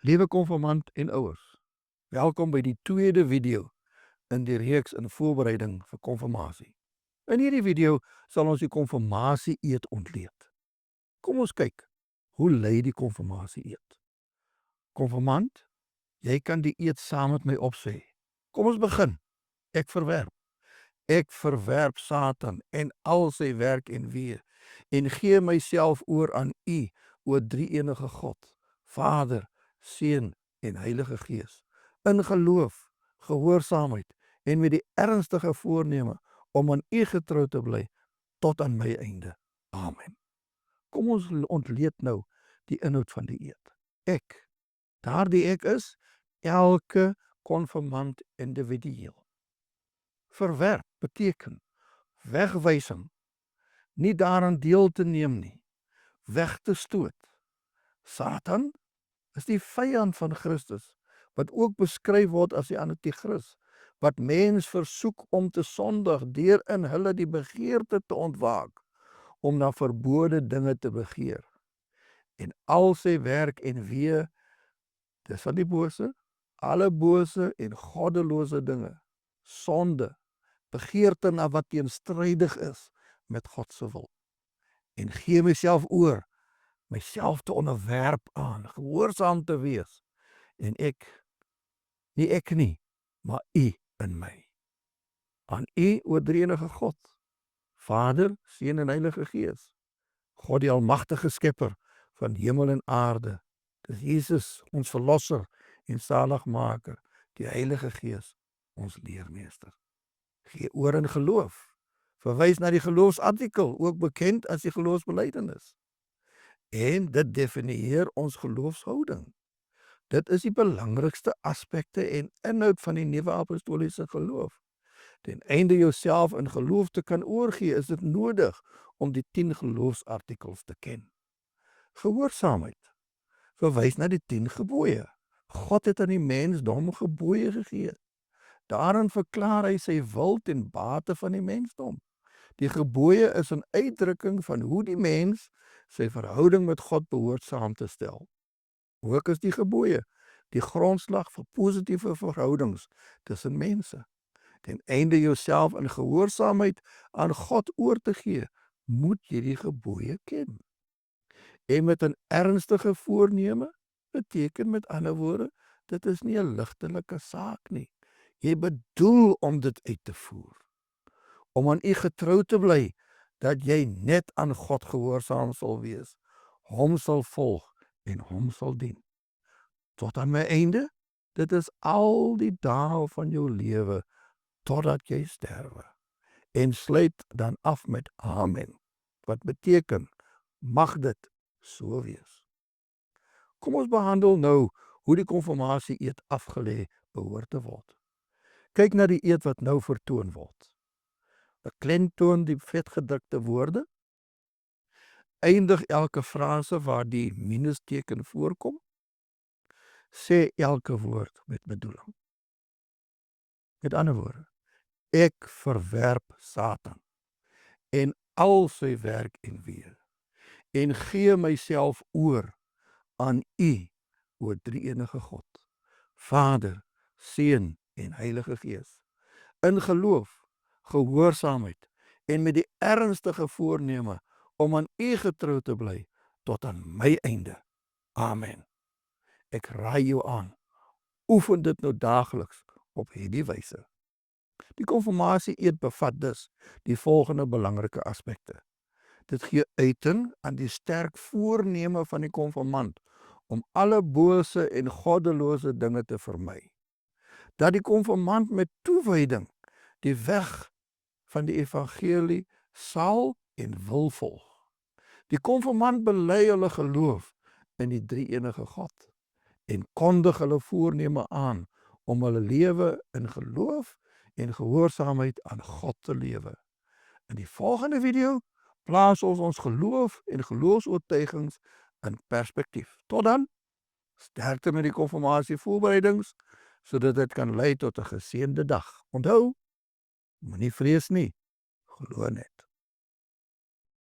Liewe konfirmant en ouers, welkom by die tweede video in die reeks in voorbereiding vir konfirmasie. In hierdie video sal ons die konfirmasie eed ontleed. Kom ons kyk, hoe lei die konfirmasie eed? Konfirmant, jy kan die eed saam met my opsê. Kom ons begin. Ek verwerp. Ek verwerp Satan en al sy werk en weë en gee myself oor aan U, o drie-enige God, Vader, Seun en Heilige Gees, in geloof, gehoorsaamheid en met die ernstige voorneme om aan U getrou te bly tot aan my einde. Amen. Kom ons ontleed nou die inhoud van die eed. Ek, daardie ek is, elke konfirmant individueel. Verwerp beteken wegwysing, nie daaraan deel te neem nie, weg te stoot. Satan is die vyand van Christus, wat ook beskryf word as die Antichrist, wat mens versoek om te sondig deur in hulle die begeerte te ontwaak, om na verbode dinge te begeer. En al sy werk en weë, dis van die bose, alle bose en goddelose dinge, sonde, begeerte na wat teenstrydig is met God se wil. En gee myself oor, myself te onderwerp aan, gehoorsaam te wees. En ek, nie ek nie, maar U in my. Aan U, o drie-enige God, Vader, Seun en Heilige Gees, God die almagtige skepper van hemel en aarde, dis Jesus, ons verlosser en zaligmaker, die Heilige Gees, ons leermeester. Gee oor in geloof, verwys na die geloofsartikel, ook bekend as die geloofsbelijdenis. En dit definieer ons geloofshouding. Dit is die belangrikste aspekte en inhoud van die nuwe apostoliese geloof. Ten einde jouself in geloof te kan oorgee, is dit nodig om die 10 geloofsartikels te ken. Gehoorsaamheid verwys na die 10 gebooie. God het aan die mensdom gebooie gegee. Daarin verklaar hy sy wil ten bate van die mensdom. Die gebooie is 'n uitdrukking van hoe die mens sy verhouding met God behoort saam te stel. Ook is die gebooie die grondslag vir positiewe verhoudings tussen mense. Ten einde jouself in gehoorsaamheid aan God oor te gee, moet jy die gebooie ken. En met 'n ernstige voorneme beteken met ander woorde, dit is nie 'n ligtelike saak nie. Jy bedoel om dit uit te voer. Om aan U getrou te bly, dat jy net aan God gehoorsaam sal wees, hom sal volg en hom sal dien. Tot aan my einde, dit is al die dae van jou lewe, totdat jy sterwe. En sluit dan af met Amen, wat beteken, mag dit so wees. Kom ons behandel nou hoe die konfirmasie eed afgelê behoort te word. Kyk na die eed wat nou vertoon word. Beklemtoon die vetgedrukte woorde. Eindig elke frase waar die minusteken voorkom. Sê elke woord met bedoeling. Met ander woorde, ek verwerp Satan en al sy werk en weë en gee myself oor aan U, o drie-enige God, Vader, Seun en Heilige Gees, in geloof, gehoorsaamheid en met die ernstige voorneme om aan U getrou te bly tot aan my einde. Amen. Ek raai jou aan, oefen dit nou daagliks op hierdie wyse. Die konfirmasie eed bevat dus die volgende belangrike aspekte. Dit gee uiting aan die sterk voorneme van die konfirmant om alle bose en goddelose dinge te vermy. Dat die konfirmant met toewyding die weg van die evangelie sal en wil volg. Die konfirmant bely hulle geloof in die drie-enige God en kondig hulle voorneme aan om hulle lewe in geloof en gehoorsaamheid aan God te lewe. In die volgende video plaas ons geloof en geloofsoortuigings in perspektief. Tot dan, sterkte met die konfirmasie voorbereidings, sodat dit kan lei tot 'n geseënde dag. Onthou, moenie vrees nie, glo net.